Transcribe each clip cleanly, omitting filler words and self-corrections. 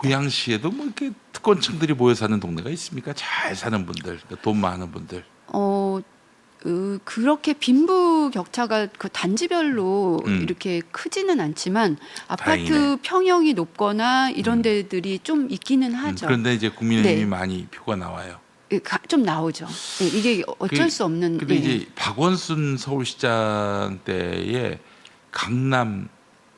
고양시에도 뭐 이렇게 특권층들이 모여 사는 동네가 있습니까? 잘 사는 분들, 돈 많은 분들. 그렇게 빈부격차가 그 단지별로 이렇게 크지는 않지만 아파트 다행이네. 평형이 높거나 이런 데들이 좀 있기는 하죠. 그런데 이제 국민의힘이 네. 많이 표가 나와요. 좀 나오죠. 네, 이게 어쩔 수 없는. 근데 네. 이제 박원순 서울시장 때에 강남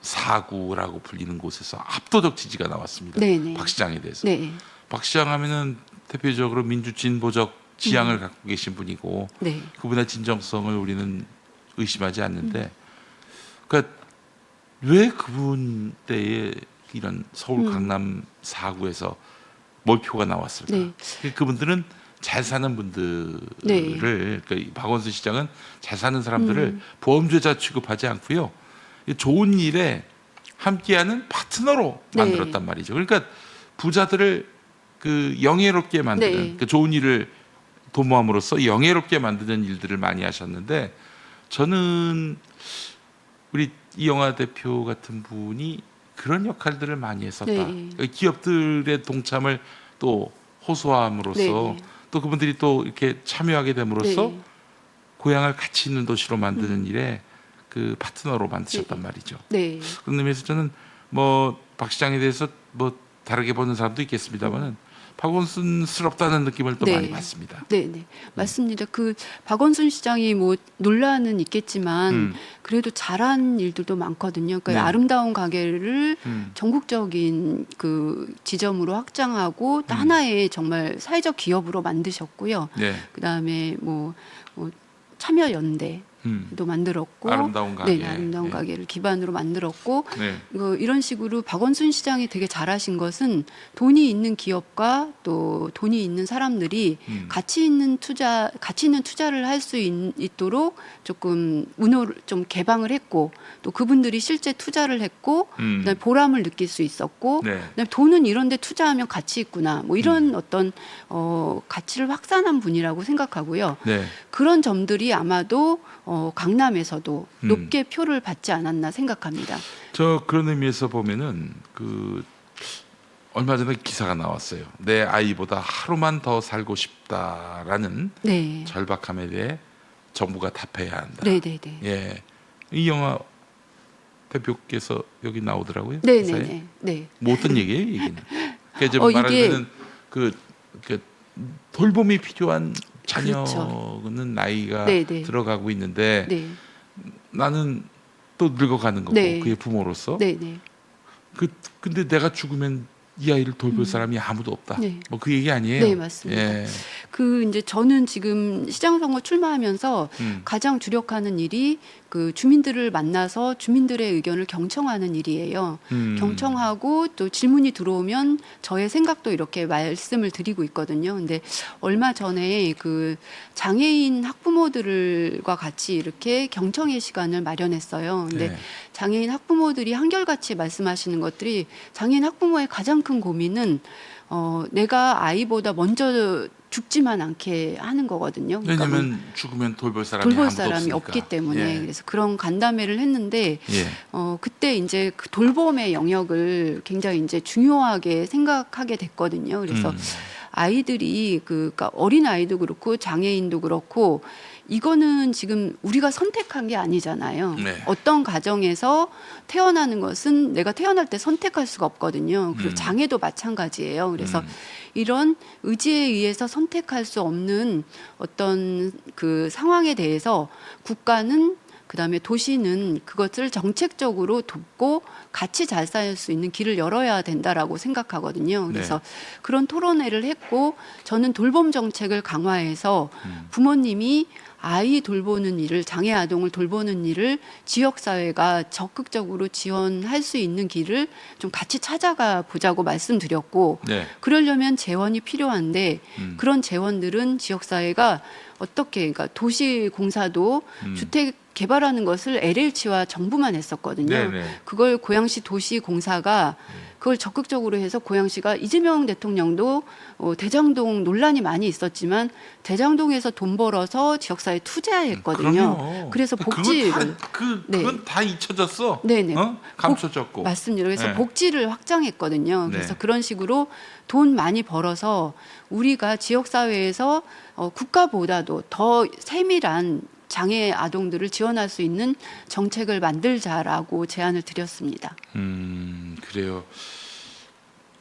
4구라고 불리는 곳에서 압도적 지지가 나왔습니다. 네네. 박 시장에 대해서. 네. 박 시장 하면은 대표적으로 민주진보적 지향을 갖고 계신 분이고 네. 그분의 진정성을 우리는 의심하지 않는데, 그러니까 왜 그분 때에 이런 서울 강남 4구에서 몰표가 나왔을까? 네. 그분들은 잘 사는 분들을, 네. 그러니까 박원순 시장은 잘 사는 사람들을 보험주자 취급하지 않고요, 좋은 일에 함께하는 파트너로 네. 만들었단 말이죠. 그러니까 부자들을 그 영예롭게 만드는, 네. 그 좋은 일을 도모함으로써 영예롭게 만드는 일들을 많이 하셨는데, 저는 우리 이영하 대표 같은 분이 그런 역할들을 많이 했었다. 네. 기업들의 동참을 또 호소함으로써 네. 또 그분들이 또 이렇게 참여하게 됨으로써 네. 고향을 가치 있는 도시로 만드는 일에 그 파트너로 만드셨단 네. 말이죠. 네. 그런 의미에서 저는 뭐 박 시장에 대해서 뭐 다르게 보는 사람도 있겠습니다만은 박원순스럽다는 느낌을 또 네. 많이 받습니다. 네, 네, 맞습니다. 그 박원순 시장이 뭐 논란은 있겠지만 그래도 잘한 일들도 많거든요. 그러니까 네. 아름다운 가게를 음. 전국적인 그 지점으로 확장하고 또 하나의 정말 사회적 기업으로 만드셨고요. 네. 그다음에 뭐 참여연대 도 만들었고, 아름다운 가게. 네, 아름다운 네. 가게를 기반으로 만들었고, 네. 이런 식으로 박원순 시장이 되게 잘하신 것은 돈이 있는 기업과 또 돈이 있는 사람들이 가치 있는 투자를 할 수 있도록 조금 운호를 좀 개방을 했고, 또 그분들이 실제 투자를 했고, 그다음에 보람을 느낄 수 있었고, 네. 그다음에 돈은 이런데 투자하면 가치 있구나, 뭐 이런 어떤 가치를 확산한 분이라고 생각하고요. 네. 그런 점들이 아마도 강남에서도 높게 표를 받지 않았나 생각합니다. 저 그런 의미에서 보면은 그 얼마 전에 기사가 나왔어요. 내 아이보다 하루만 더 살고 싶다라는 네. 절박함에 대해 정부가 답해야 한다. 네, 네, 네. 예, 이 영화 대표께서 여기 나오더라고요. 네, 네, 기사에. 네. 네. 뭐 어떤 얘기예요, 얘기는? 그러니까 좀 이게- 말하자면 그 돌봄이 필요한 자녀는 그렇죠. 나이가 네, 네. 들어가고 있는데 네. 나는 또 늙어가는 거고 네. 그의 부모로서. 네, 네. 근데 내가 죽으면 이 아이를 돌볼 사람이 아무도 없다. 네. 뭐 그 얘기 아니에요? 네, 맞습니다. 예. 이제 저는 지금 시장 선거 출마하면서 가장 주력하는 일이 그 주민들을 만나서 주민들의 의견을 경청하는 일이에요. 경청하고 또 질문이 들어오면 저의 생각도 이렇게 말씀을 드리고 있거든요. 근데 얼마 전에 그 장애인 학부모들과 같이 이렇게 경청의 시간을 마련했어요. 근데 네. 장애인 학부모들이 한결같이 말씀하시는 것들이, 장애인 학부모의 가장 큰 고민은 내가 아이보다 먼저 죽지만 않게 하는 거거든요. 그러니까 왜냐하면 죽으면 돌볼 사람이 돌볼 아무도 사람이 없으니까. 없기 때문에. 예. 그래서 그런 간담회를 했는데 예. 그때 이제 그 돌봄의 영역을 굉장히 이제 중요하게 생각하게 됐거든요. 그래서 아이들이 그러니까 어린 아이도 그렇고 장애인도 그렇고 이거는 지금 우리가 선택한 게 아니잖아요. 네. 어떤 가정에서 태어나는 것은 내가 태어날 때 선택할 수가 없거든요. 그리고 장애도 마찬가지예요. 그래서 이런 의지에 의해서 선택할 수 없는 어떤 그 상황에 대해서 국가는, 그다음에 도시는 그것을 정책적으로 돕고 같이 잘 살 수 있는 길을 열어야 된다라고 생각하거든요. 그래서 네. 그런 토론회를 했고, 저는 돌봄 정책을 강화해서 부모님이 아이 돌보는 일을, 장애 아동을 돌보는 일을 지역사회가 적극적으로 지원할 수 있는 길을 좀 같이 찾아가 보자고 말씀드렸고, 네. 그러려면 재원이 필요한데 그런 재원들은 지역사회가 어떻게, 그러니까 도시공사도 주택 개발하는 것을 LH와 정부만 했었거든요. 네네. 그걸 고양시 도시공사가 그걸 적극적으로 해서 고양시가 이재명 대통령도 대장동 논란이 많이 있었지만 대장동에서 돈 벌어서 지역사회에 투자했거든요. 그럼요. 그래서 복지를 그건 다 잊혀졌어. 네네. 감춰졌고. 맞습니다. 그래서 네. 복지를 확장했거든요. 그래서 네. 그런 식으로 돈 많이 벌어서 우리가 지역사회에서 국가보다도 더 세밀한 장애 아동들을 지원할 수 있는 정책을 만들자라고 제안을 드렸습니다. 그래요.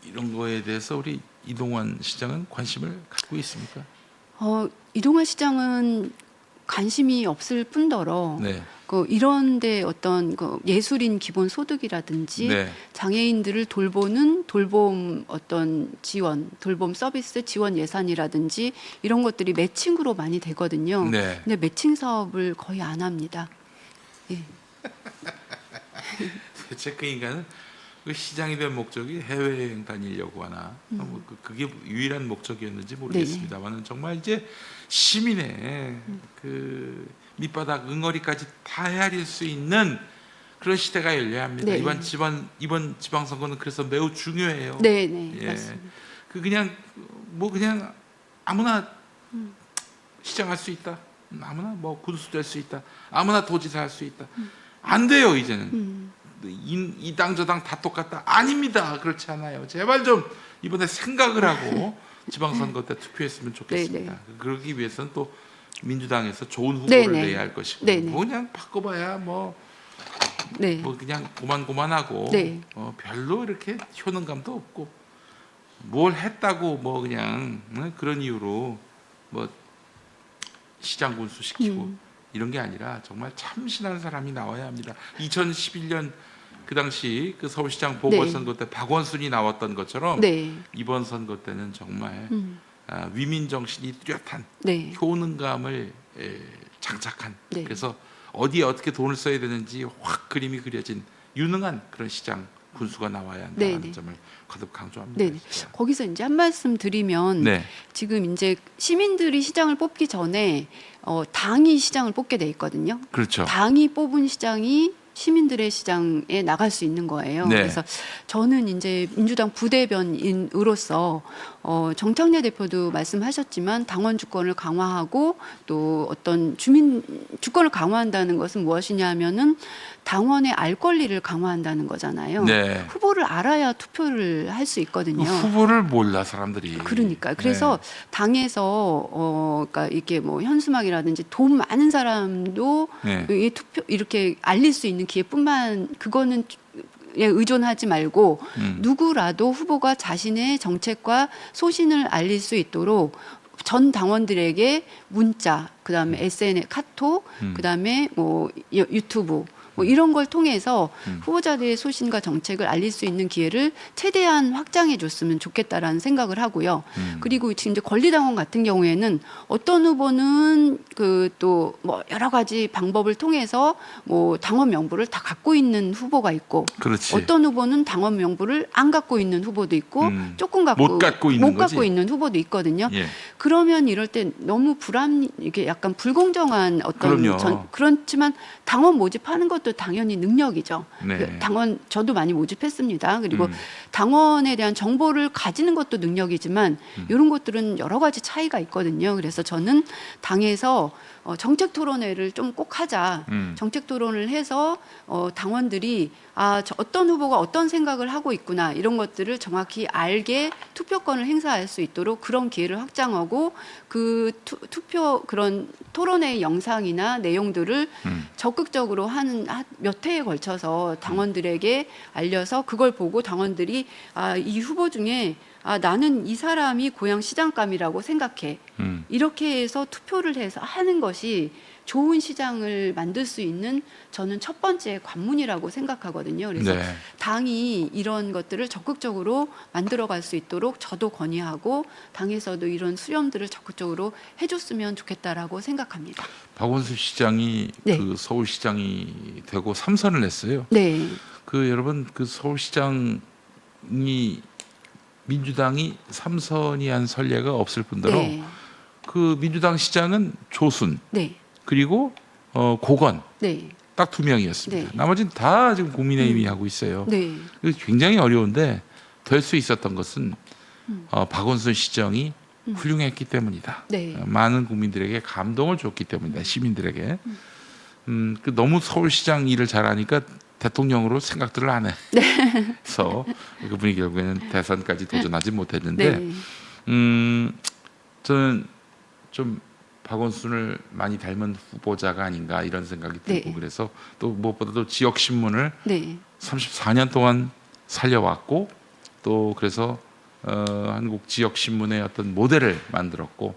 이런 거에 대해서 우리 이동환 시장은 관심을 갖고 있습니까? 이동환 시장은 관심이 없을 뿐더러 네. 이런데 어떤 예술인 기본 소득이라든지 네. 장애인들을 돌봄 어떤 지원, 돌봄 서비스 지원 예산이라든지 이런 것들이 매칭으로 많이 되거든요. 네. 근데 매칭 사업을 거의 안 합니다. 예. 대체 그 인간은 그 시장이 된 목적이 해외여행 다니려고 하나 그게 유일한 목적이었는지 모르겠습니다만은 정말 이제 시민의 그 밑바닥 응어리까지 다 헤아릴 수 있는 그런 시대가 열려야 합니다. 네. 이번 지방선거는 그래서 매우 중요해요. 네, 예. 맞습니다. 그냥 아무나 시장할 수 있다. 아무나 군수 될 수 있다. 아무나 도지사 할 수 있다. 안 돼요 이제는. 이 당 저 당 다 똑같다. 아닙니다. 그렇지 않아요. 제발 좀 이번에 생각을 하고 지방선거 때 투표했으면 좋겠습니다. 네네. 그러기 위해서는 또 민주당에서 좋은 후보를 네네. 내야 할 것이고 네네. 그냥 바꿔봐야 네. 그냥 고만고만하고 네. 별로 이렇게 효능감도 없고 뭘 했다고 그냥 그런 이유로 시장 군수 시키고 이런 게 아니라 정말 참신한 사람이 나와야 합니다. 2011년 그 당시 그 서울시장 보궐선거 때 박원순이 나왔던 것처럼 네. 이번 선거 때는 정말 위민 정신이 뚜렷한 네. 효능감을 장착한 네. 그래서 어디에 어떻게 돈을 써야 되는지 확 그림이 그려진 유능한 그런 시장 군수가 나와야 한다는 네네. 점을 거듭 강조합니다. 네. 거기서 이제 한 말씀 드리면 네. 지금 이제 시민들이 시장을 뽑기 전에 당이 시장을 뽑게 돼 있거든요. 그렇죠. 당이 뽑은 시장이 시민들의 시장에 나갈 수 있는 거예요. 네. 그래서 저는 이제 민주당 부대변인으로서 정창래 대표도 말씀하셨지만 당원 주권을 강화하고 또 어떤 주민 주권을 강화한다는 것은 무엇이냐 하면은 당원의 알 권리를 강화한다는 거잖아요. 네. 후보를 알아야 투표를 할 수 있거든요. 후보를 몰라 사람들이. 그러니까 그래서 당에서 그러니까 이게 현수막이라든지 돈 많은 사람도 네. 이 투표 이렇게 알릴 수 있는 기회뿐만 그거는 의존하지 말고 누구라도 후보가 자신의 정책과 소신을 알릴 수 있도록 전 당원들에게 문자, 그다음에 SNS, 카톡, 그다음에 유튜브 이런 걸 통해서 후보자들의 소신과 정책을 알릴 수 있는 기회를 최대한 확장해 줬으면 좋겠다라는 생각을 하고요. 그리고 지금 이제 권리당원 같은 경우에는 어떤 후보는 또 여러 가지 방법을 통해서 당원 명부를 다 갖고 있는 후보가 있고 그렇지. 어떤 후보는 당원 명부를 안 갖고 있는 후보도 있고 조금 못 갖고 있는 후보도 있거든요. 예. 그러면 이럴 때 너무 이게 약간 불공정한 어떤 그렇지만 당원 모집하는 것도 당연히 능력이죠. 네. 당원 저도 많이 모집했습니다. 그리고 당원에 대한 정보를 가지는 것도 능력이지만 이런 것들은 여러 가지 차이가 있거든요. 그래서 저는 당에서 정책 토론회를 좀 꼭 하자. 정책 토론을 해서 당원들이 어떤 후보가 어떤 생각을 하고 있구나 이런 것들을 정확히 알게 투표권을 행사할 수 있도록 그런 기회를 확장하고 그 투표 그런 토론회 영상이나 내용들을 적극적으로 하는 몇 회에 걸쳐서 당원들에게 알려서 그걸 보고 당원들이 이 후보 중에 나는 이 사람이 고향 시장감이라고 생각해. 이렇게 해서 투표를 해서 하는 것이 좋은 시장을 만들 수 있는 저는 첫 번째 관문이라고 생각하거든요. 그래서 네. 당이 이런 것들을 적극적으로 만들어갈 수 있도록 저도 건의하고 당에서도 이런 수렴들을 적극적으로 해줬으면 좋겠다라고 생각합니다. 박원순 시장이 네. 그 서울시장이 되고 3선을 했어요. 네, 여러분 시장이 민주당이 3선이 한 선례가 없을 뿐더러 네, 민주당 시장은 조순 네, 그리고 고건 네, 딱 2명이었습니다. 네. 나머지는 다 지금 국민의힘이 하고 있어요. 네, 굉장히 어려운데 될 수 있었던 것은 박원순 시정이 훌륭했기 때문이다. 네. 많은 국민들에게 감동을 줬기 때문이다. 시민들에게. 그 너무 서울시장 일을 잘하니까 대통령으로 생각들을 안 해서 그분이 결국에는 대선까지 도전하지 못했는데 네. 저는 좀 박원순을 많이 닮은 후보자가 아닌가 이런 생각이 들고 네. 그래서 또 무엇보다도 지역 신문을 네. 34년 동안 살려왔고 또 그래서 한국 지역 신문의 어떤 모델을 만들었고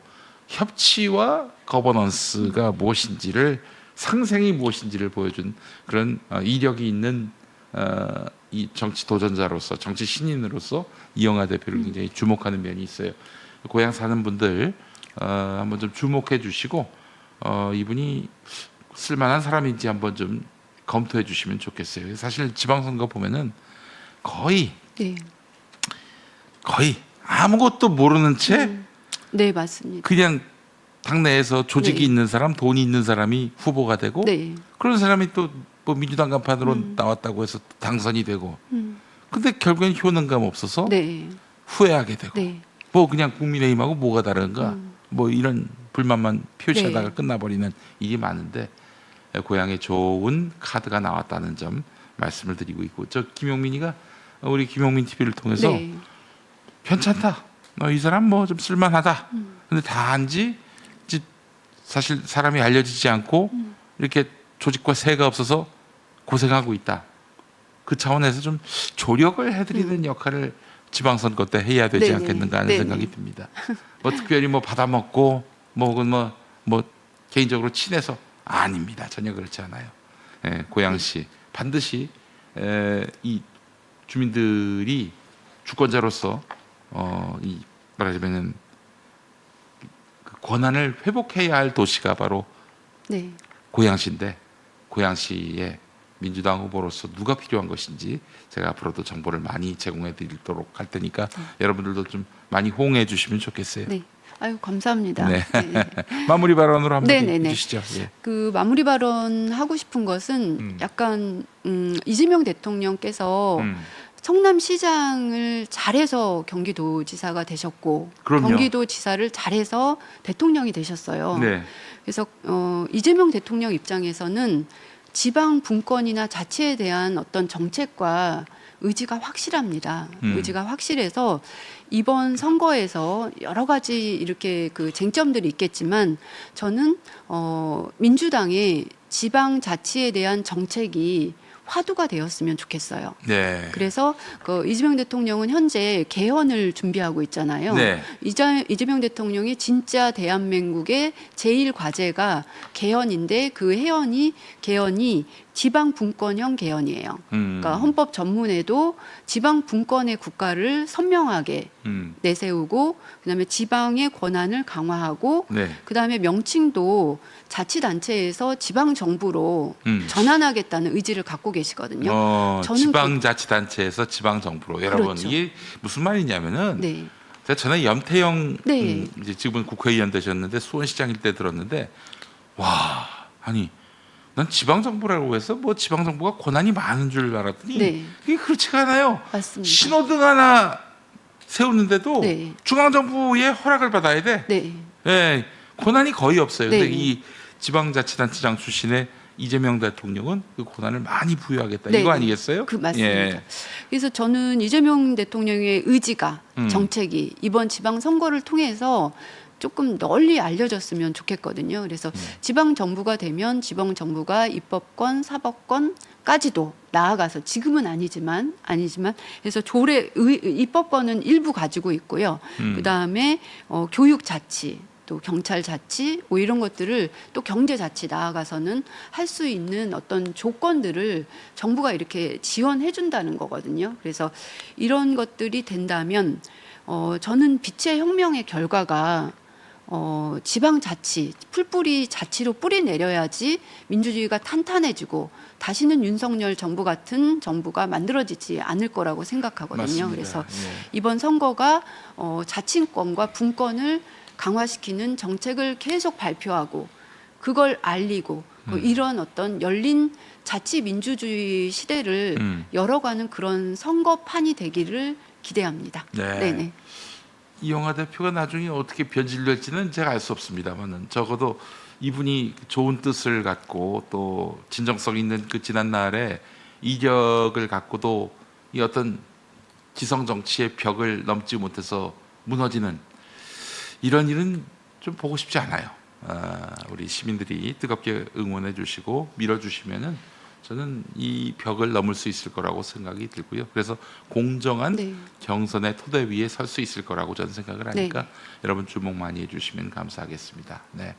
협치와 거버넌스가 무엇인지를 상생이 무엇인지를 보여준 그런 이력이 있는 이 정치 도전자로서 정치 신인으로서 이영하 대표를 굉장히 주목하는 면이 있어요. 고향 사는 분들 한번 좀 주목해 주시고 이분이 쓸만한 사람인지 한번 좀 검토해 주시면 좋겠어요. 사실 지방선거 보면은 거의 네. 아무것도 모르는 채 네, 맞습니다. 그냥 당내에서 조직이 네. 있는 사람, 돈이 있는 사람이 후보가 되고 네. 그런 사람이 또 뭐 민주당 간판으로 나왔다고 해서 당선이 되고 근데 결국엔 효능감 없어서 네. 후회하게 되고 네. 뭐 그냥 국민의힘하고 뭐가 다른가 뭐 이런 불만만 표시하다가 네. 끝나버리는 일이 많은데 고향에 좋은 카드가 나왔다는 점 말씀을 드리고 있고 저 김용민이가 우리 김용민 TV를 통해서 네. 괜찮다. 이 사람 뭐 좀 쓸만하다. 근데 단지 사실 사람이 알려지지 않고 이렇게 조직과 세가 없어서 고생하고 있다. 그 차원에서 좀 조력을 해드리는 역할을 지방선거 때 해야 되지 네네. 않겠는가 하는 네네. 생각이 듭니다. 뭐 특별히 뭐 받아먹고 뭐 개인적으로 친해서 아닙니다. 전혀 그렇지 않아요. 고양시 반드시 이 주민들이 주권자로서 이 말하자면은 그 권한을 회복해야 할 도시가 바로 네. 고양시인데 고양시의 민주당 후보로서 누가 필요한 것인지 제가 앞으로도 정보를 많이 제공해 드리도록 할 테니까 여러분들도 좀 많이 호응해 주시면 좋겠어요. 네. 아유, 감사합니다. 네. 네. 마무리 발언으로 한번 네네네. 해주시죠. 예. 그 마무리 발언 하고 싶은 것은 약간 이재명 대통령께서 성남시장을 잘해서 경기도지사가 되셨고 그럼요. 경기도지사를 잘해서 대통령이 되셨어요. 네. 그래서 이재명 대통령 입장에서는 지방 분권이나 자치에 대한 어떤 정책과 의지가 확실합니다. 의지가 확실해서 이번 선거에서 여러 가지 이렇게 그 쟁점들이 있겠지만 저는 민주당의 지방 자치에 대한 정책이 화두가 되었으면 좋겠어요. 네. 그래서 그 이재명 대통령은 현재 개헌을 준비하고 있잖아요. 네. 이재명 대통령이 진짜 대한민국의 제일 과제가 개헌인데 그 개헌이 지방 분권형 개헌이에요. 그러니까 헌법 전문에도 지방 분권의 국가를 선명하게 내세우고 그다음에 지방의 권한을 강화하고 네. 그다음에 명칭도 자치단체에서 지방 정부로 전환하겠다는 의지를 갖고 계시거든요. 저는 지방자치단체에서 지방정부로 여러분 그렇죠. 이게 무슨 말이냐면은 네. 제가 전에 염태영 네. 이제 지금은 국회의원 되셨는데 수원시장일 때 들었는데 와 아니 난 지방정부라고 해서 뭐 지방정부가 권한이 많은 줄 알았더니 네. 그게 그렇지가 않아요. 맞습니다. 신호등 하나 세우는데도 네. 중앙정부의 허락을 받아야 돼. 네. 예, 권한이 거의 없어요. 근데 네. 이 지방자치단체장 출신의 이재명 대통령은 그 권한을 많이 부여하겠다. 네. 이거 아니겠어요? 그 맞습니다. 예. 그래서 저는 이재명 대통령의 의지가 정책이 이번 지방 선거를 통해서 조금 널리 알려졌으면 좋겠거든요. 그래서 지방 정부가 되면 지방 정부가 입법권, 사법권까지도 나아가서 지금은 아니지만 그래서 입법권은 일부 가지고 있고요. 그다음에 교육 자치 또 경찰 자치 뭐 이런 것들을 또 경제 자치 나아가서는 할 수 있는 어떤 조건들을 정부가 이렇게 지원해 준다는 거거든요. 그래서 이런 것들이 된다면 저는 빛의 혁명의 결과가 지방 자치, 풀뿌리 자치로 뿌리 내려야지 민주주의가 탄탄해지고 다시는 윤석열 정부 같은 정부가 만들어지지 않을 거라고 생각하거든요. 맞습니다. 그래서 예. 이번 선거가 자치권과 분권을 강화시키는 정책을 계속 발표하고 그걸 알리고 이런 어떤 열린 자치 민주주의 시대를 열어가는 그런 선거판이 되기를 기대합니다. 네. 네네. 이영하 대표가 나중에 어떻게 변질될지는 제가 알 수 없습니다만은 적어도 이분이 좋은 뜻을 갖고 또 진정성 있는 그 지난 날에 이력을 갖고도 이 어떤 지성 정치의 벽을 넘지 못해서 무너지는 이런 일은 좀 보고 싶지 않아요. 우리 시민들이 뜨겁게 응원해 주시고 밀어 주시면은 저는 이 벽을 넘을 수 있을 거라고 생각이 들고요. 그래서 공정한 네. 경선의 토대 위에 설 수 있을 거라고 저는 생각을 하니까 여러분 주목 많이 해주시면 감사하겠습니다. 네.